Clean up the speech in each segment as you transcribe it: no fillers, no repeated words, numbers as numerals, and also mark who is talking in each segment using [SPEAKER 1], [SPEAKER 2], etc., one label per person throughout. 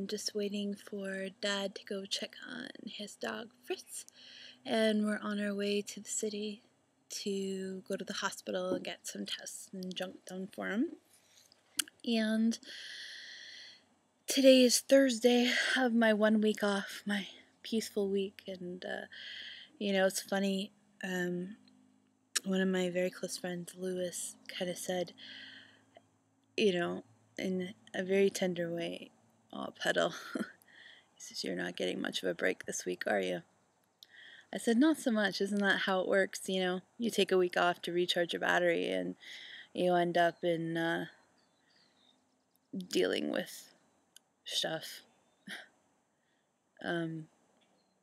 [SPEAKER 1] Just waiting for Dad to go check on his dog Fritz, and we're on our way to the city to go to the hospital and get some tests and junk done for him. And today is Thursday of my 1 week off, my peaceful week, and it's funny. One of my very close friends, Lewis, kind of said, in a very tender way, "Oh, Petal," he says, "you're not getting much of a break this week, are you?" I said, "Not so much. Isn't that how it works? You take a week off to recharge your battery, and you end up in dealing with stuff."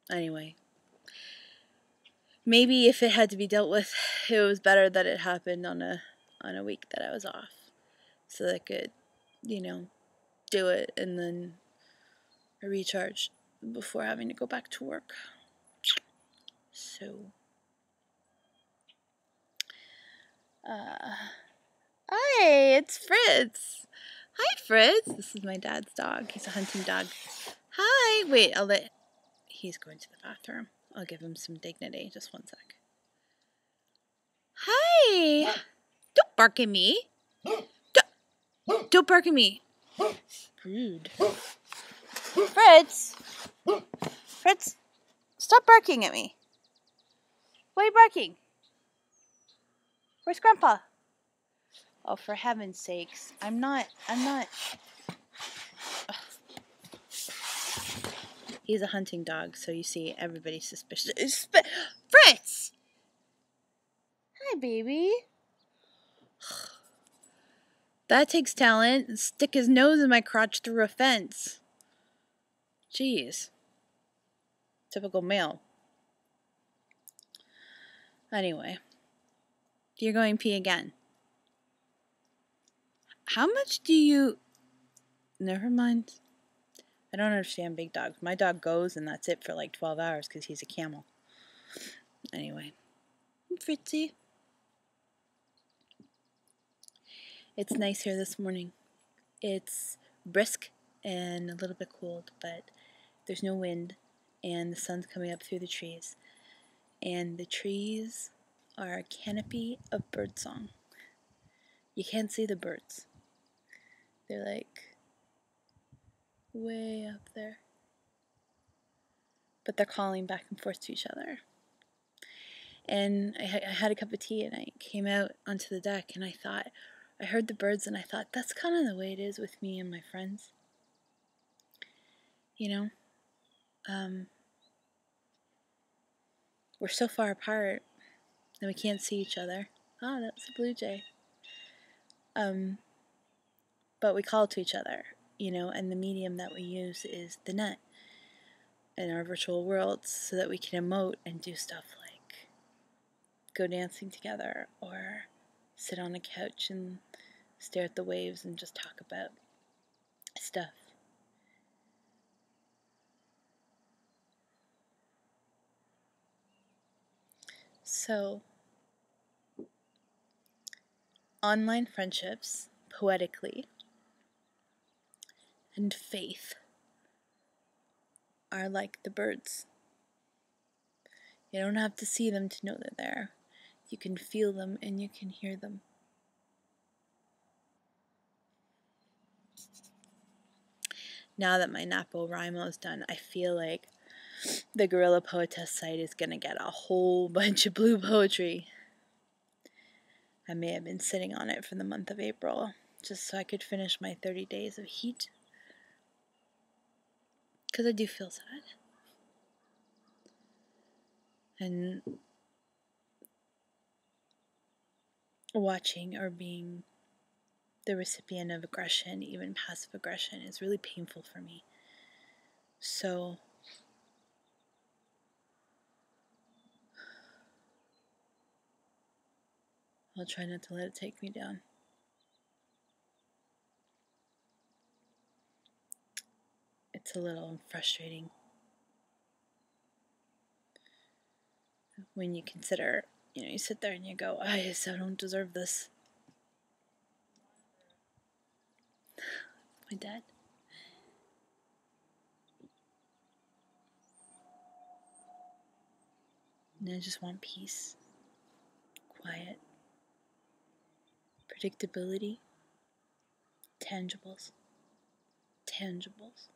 [SPEAKER 1] Anyway, maybe if it had to be dealt with, it was better that it happened on a week that I was off, so that I could, do it and then recharge before having to go back to work. So, hi, it's Fritz. Hi, Fritz. This is my dad's dog. He's a hunting dog. Hi. Wait, he's going to the bathroom. I'll give him some dignity. Just 1 sec. Hi. Don't bark at me. Don't bark at me. Rude. Fritz. Fritz, stop barking at me. Why are you barking? Where's Grandpa? Oh, for heaven's sakes. I'm not. Ugh. He's a hunting dog, so you see, everybody's suspicious. Fritz! Hi, baby. That takes talent. Stick his nose in my crotch through a fence. Jeez. Typical male. Anyway. You're going pee again. How much do you... Never mind. I don't understand big dogs. My dog goes and that's it for like 12 hours because he's a camel. Anyway. Fritzy. It's nice here this morning. It's brisk and a little bit cold, but there's no wind and the sun's coming up through the trees. And the trees are a canopy of birdsong. You can't see the birds. They're like way up there. But they're calling back and forth to each other. And I had a cup of tea and I came out onto the deck and I heard the birds and I thought, that's kind of the way it is with me and my friends. We're so far apart that we can't see each other. Oh, that's a blue jay. But we call to each other, and the medium that we use is the net in our virtual worlds so that we can emote and do stuff like go dancing together or sit on a couch and stare at the waves and just talk about stuff. So, online friendships, poetically, and faith are like the birds. You don't have to see them to know they're there. You can feel them and you can hear them. Now that my NaPoWriMo is done, I feel like the Gorilla Poetess site is going to get a whole bunch of blue poetry. I may have been sitting on it for the month of April, just so I could finish my 30 days of heat. Because I do feel sad. And watching or being the recipient of aggression, even passive aggression, is really painful for me. So I'll try not to let it take me down. It's a little frustrating when you consider, you sit there and you go, I so don't deserve this. My dad. And I just want peace, quiet, predictability, tangibles. Tangibles.